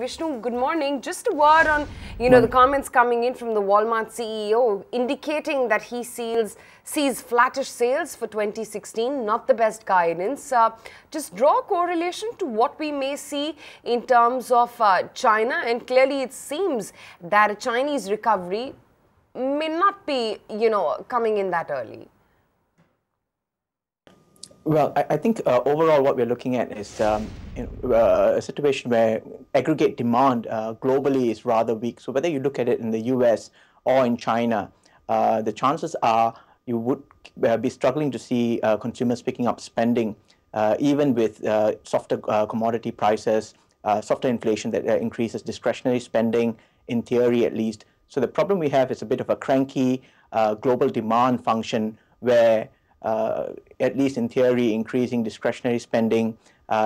Vishnu, good morning. Just a word on, the comments coming in from the Walmart CEO indicating that he sees flattish sales for 2016, not the best guidance. Just draw a correlation to what we may see in terms of China, and clearly it seems that a Chinese recovery may not be, coming in that early. Well, I think overall what we're looking at is a situation where aggregate demand globally is rather weak. So whether you look at it in the US or in China, the chances are you would be struggling to see consumers picking up spending, even with softer commodity prices, softer inflation that increases discretionary spending, in theory at least. So the problem we have is a bit of a cranky global demand function where at least in theory, increasing discretionary spending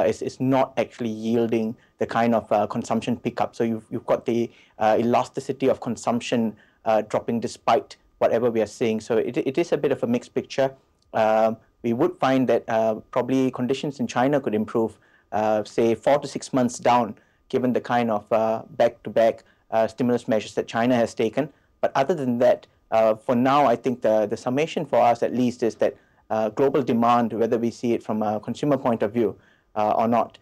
is not actually yielding the kind of consumption pickup. So you've got the elasticity of consumption dropping despite whatever we are seeing. So it is a bit of a mixed picture. We would find that probably conditions in China could improve, say 4 to 6 months down, given the kind of back-to-back stimulus measures that China has taken. But other than that, for now, I think the summation for us at least is that global demand, whether we see it from a consumer point of view or not,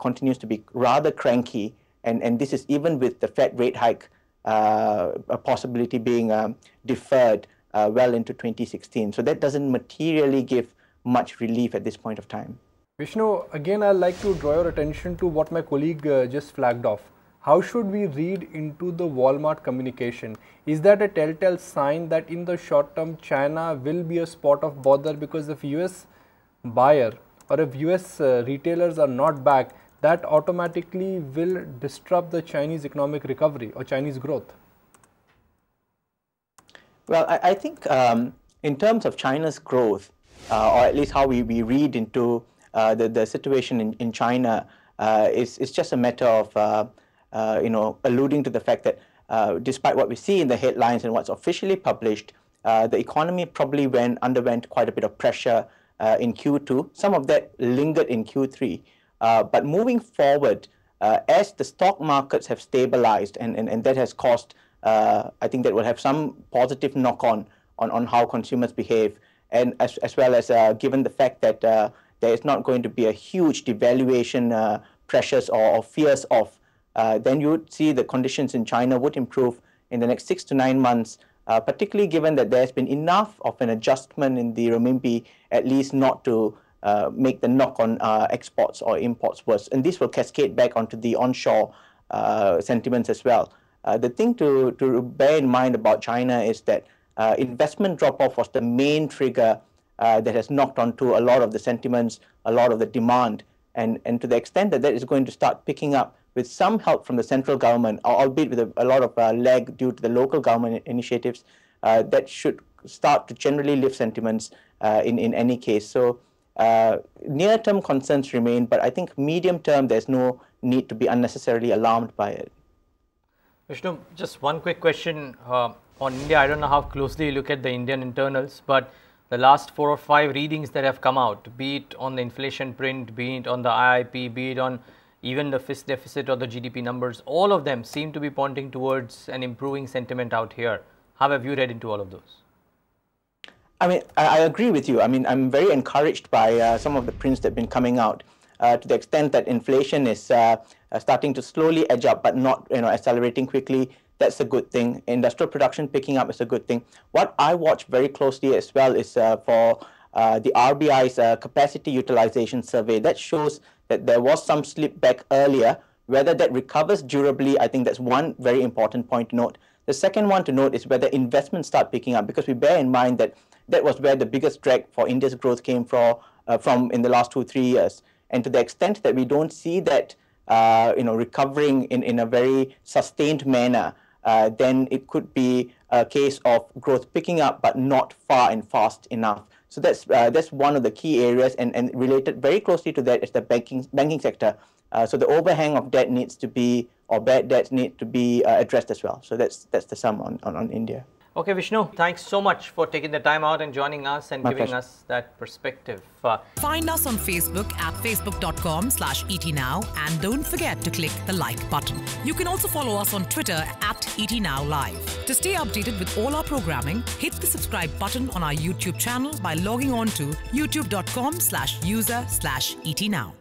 continues to be rather cranky. And this is even with the Fed rate hike a possibility being deferred well into 2016. So that doesn't materially give much relief at this point of time. Vishnu, again, I'd like to draw your attention to what my colleague just flagged off. How should we read into the Walmart communication? Is that a telltale sign that in the short term, China will be a spot of bother, because if US buyer or if US retailers are not back, that automatically will disrupt the Chinese economic recovery or Chinese growth? Well, I think in terms of China's growth, or at least how we read into the situation in China, it's just a matter of alluding to the fact that despite what we see in the headlines and what's officially published, the economy probably underwent quite a bit of pressure in Q2. Some of that lingered in Q3. But moving forward, as the stock markets have stabilized, and that has caused, I think that will have some positive knock-on on how consumers behave, and as well as given the fact that there is not going to be a huge devaluation pressures or fears of, then you would see the conditions in China would improve in the next 6 to 9 months, particularly given that there's been enough of an adjustment in the renminbi, at least not to make the knock on exports or imports worse. And this will cascade back onto the onshore sentiments as well. The thing to bear in mind about China is that investment drop-off was the main trigger that has knocked onto a lot of the sentiments, a lot of the demand. And to the extent that is going to start picking up with some help from the central government, albeit with a lot of lag due to the local government initiatives, that should start to generally lift sentiments in any case. So near-term concerns remain, but I think medium-term there's no need to be unnecessarily alarmed by it. Vishnu, just one quick question on India. I don't know how closely you look at the Indian internals, but the last 4 or 5 readings that have come out, be it on the inflation print, be it on the IIP, be it on even the fiscal deficit or the GDP numbers, all of them seem to be pointing towards an improving sentiment out here. How have you read into all of those? I mean, I agree with you. I mean, I'm very encouraged by some of the prints that have been coming out to the extent that inflation is starting to slowly edge up, but not accelerating quickly. That's a good thing. Industrial production picking up is a good thing. What I watch very closely as well is for the RBI's capacity utilization survey. That shows that there was some slip back earlier. Whether that recovers durably, I think that's one very important point to note. The second one to note is whether investments start picking up, because we bear in mind that that was where the biggest drag for India's growth came from in the last 2-3 years. And to the extent that we don't see that recovering in a very sustained manner, then it could be a case of growth picking up, but not far and fast enough. So that's one of the key areas, and related very closely to that is the banking sector. So the overhang of debt needs to be, or bad debts need to be addressed as well. So that's the sum on India. Okay, Vishnu, thanks so much for taking the time out and joining us and My giving pleasure. us that perspective. Find us on Facebook at facebook.com/ETNow and don't forget to click the like button. You can also follow us on Twitter at ETNowLive. To stay updated with all our programming, hit the subscribe button on our YouTube channel by logging on to youtube.com/user/ETNow.